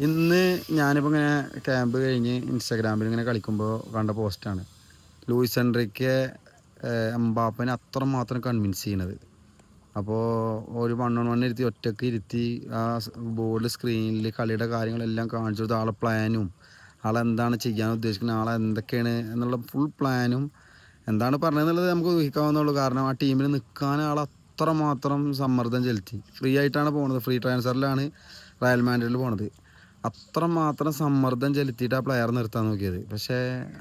ഇന്ന് ഞാനിപ്പോൾ ഇങ്ങനെ ക്യാമ്പ് കഴിഞ്ഞ് ഇൻസ്റ്റാഗ്രാമിൽ ഇങ്ങനെ കളിക്കുമ്പോൾ കണ്ട പോസ്റ്റാണ് ലൂയിസ് എൻറിക്കെ എംബാപ്പനെ അത്രമാത്രം കൺവിൻസ് ചെയ്യണത്. അപ്പോൾ ഒരു 1-on-1 ഇരുത്തി ഒറ്റയ്ക്ക് ഇരുത്തി ആ ബോർഡ് സ്ക്രീനിൽ കളിയുടെ കാര്യങ്ങളെല്ലാം കാണിച്ചു കൊടുത്ത് ആളെ പ്ലാനും ആളെന്താണ് ചെയ്യാൻ ഉദ്ദേശിക്കുന്നത് ആളെ എന്തൊക്കെയാണ് എന്നുള്ള ഫുൾ പ്ലാനും എന്താണ് പറഞ്ഞതെന്നുള്ളത് നമുക്ക് ഊഹിക്കാവുന്നുള്ളൂ. കാരണം ആ ടീമിൽ നിൽക്കാൻ ആൾ അത്രമാത്രം സമ്മർദ്ദം ചെലുത്തി. ഫ്രീ ആയിട്ടാണ് പോകുന്നത്, ഫ്രീ ട്രാൻസ്ഫറിലാണ് റയൽ മാഡ്രിഡിൽ പോണത്. അത്രമാത്രം സമ്മർദ്ദം ചെലുത്തിയിട്ട് ആ പ്ലെയർ നിർത്താൻ നോക്കിയത്. പക്ഷേ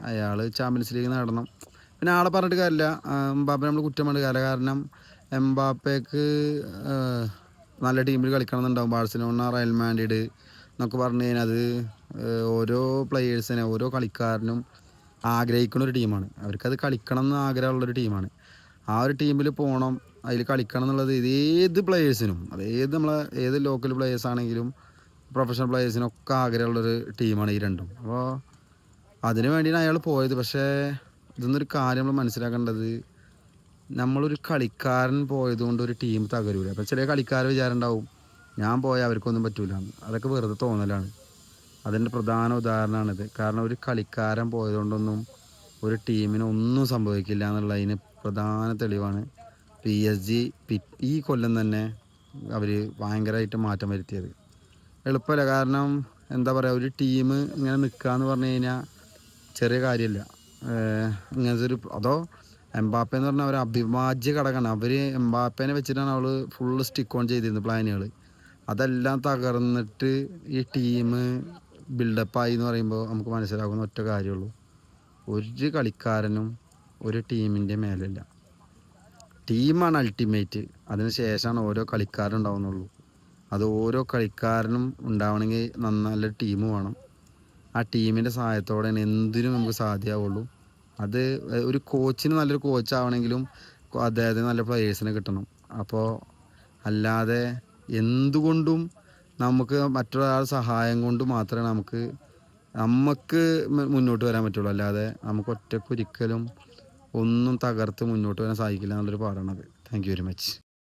അയാൾ ചാമ്പ്യൻസ് ലീഗ് നേടണം. പിന്നെ ആളെ പറഞ്ഞിട്ട് കാര്യമില്ല, എംബാപ്പെ നമ്മൾ കുറ്റം പറഞ്ഞിട്ട് കാര്യമില്ല. കാരണം എംബാപ്പയ്ക്ക് നല്ല ടീമിൽ കളിക്കണം എന്നുണ്ടാവും. ബാഴ്സലോണ, റയൽ മാഡ്രിഡ് എന്നൊക്കെ പറഞ്ഞു കഴിഞ്ഞാൽ അത് ഓരോ പ്ലെയേഴ്സിനെ ഓരോ കളിക്കാരനും ആഗ്രഹിക്കുന്ന ഒരു ടീമാണ്. അവർക്കത് കളിക്കണം എന്ന് ആഗ്രഹമുള്ളൊരു ടീമാണ്. ആ ഒരു ടീമിൽ പോകണം, അതിൽ കളിക്കണം എന്നുള്ളത് ഇത് ഏത് പ്ലെയേഴ്സിനും, അത് ഏത് ലോക്കൽ പ്ലെയേഴ്സ് ആണെങ്കിലും പ്രൊഫഷണൽ പ്ലെയേഴ്സിനൊക്കെ ആഗ്രഹമുള്ളൊരു ടീമാണ് ഈ രണ്ടും. അപ്പോൾ അതിനു വേണ്ടിയാണ് അയാൾ പോയത്. പക്ഷേ ഇതൊന്നൊരു കാര്യം നമ്മൾ മനസ്സിലാക്കേണ്ടത്, നമ്മളൊരു കളിക്കാരൻ പോയതുകൊണ്ട് ഒരു ടീം തകരൂല. അപ്പോൾ ചില കളിക്കാർ വിചാരം ഉണ്ടാവും ഞാൻ പോയാൽ അവർക്കൊന്നും പറ്റൂല എന്ന്. അതൊക്കെ വെറുതെ തോന്നലാണ്. അതിൻ്റെ പ്രധാന ഉദാഹരണമാണിത്. കാരണം ഒരു കളിക്കാരൻ പോയതുകൊണ്ടൊന്നും ഒരു ടീമിന് ഒന്നും സംഭവിക്കില്ല എന്നുള്ളതിന് പ്രധാന തെളിവാണ് PSG ഈ കൊല്ലം തന്നെ അവർ ഭയങ്കരമായിട്ട് മാറ്റം വരുത്തിയത്. എളുപ്പമല്ല. കാരണം എന്താ പറയുക, ഒരു ടീം ഇങ്ങനെ നിൽക്കുക എന്ന് പറഞ്ഞു കഴിഞ്ഞാൽ ചെറിയ കാര്യമല്ല. ഇങ്ങനത്തെ ഒരു അതോ എംബാപ്പെ എന്ന് പറഞ്ഞാൽ ഒരു അവിഭാജ്യ ഘടകമാണ്. അവർ എംബാപ്പേനെ വെച്ചിട്ടാണ് അവൾ ഫുള്ള് സ്റ്റിക്ക് ഓൺ ചെയ്തിരുന്നത് പ്ലാനുകൾ. അതെല്ലാം തകർന്നിട്ട് ഈ ടീം ബിൽഡപ്പായി എന്ന് പറയുമ്പോൾ നമുക്ക് മനസ്സിലാക്കുന്ന ഒറ്റ കാര്യമുള്ളൂ, ഒരു കളിക്കാരനും ഒരു ടീമിൻ്റെ മേലല്ല. ടീമാണ് അൾട്ടിമേറ്റ്. അതിന് ശേഷമാണ് ഓരോ കളിക്കാരും ഉണ്ടാവുന്നുള്ളൂ. അത് ഓരോ കളിക്കാരനും ഉണ്ടാവണമെങ്കിൽ നല്ല ടീം വേണം. ആ ടീമിൻ്റെ സഹായത്തോടെയാണ് എന്തിനും നമുക്ക് സാധ്യമാവുള്ളൂ. അത് ഒരു കോച്ചിന് നല്ലൊരു കോച്ചാവണമെങ്കിലും അദ്ദേഹത്തിന് നല്ല പ്ലെയേഴ്സിനെ കിട്ടണം. അപ്പോൾ അല്ലാതെ എന്തുകൊണ്ടും നമുക്ക് മറ്റൊരാളുടെ സഹായം കൊണ്ട് മാത്രമേ നമുക്ക് മുന്നോട്ട് വരാൻ പറ്റുള്ളൂ. അല്ലാതെ നമുക്ക് ഒറ്റയ്ക്ക് ഒരിക്കലും ഒന്നും തകർത്ത് മുന്നോട്ട് വരാൻ സാധിക്കില്ല എന്നുള്ളൊരു പാഠമാണത്. Thank you very much.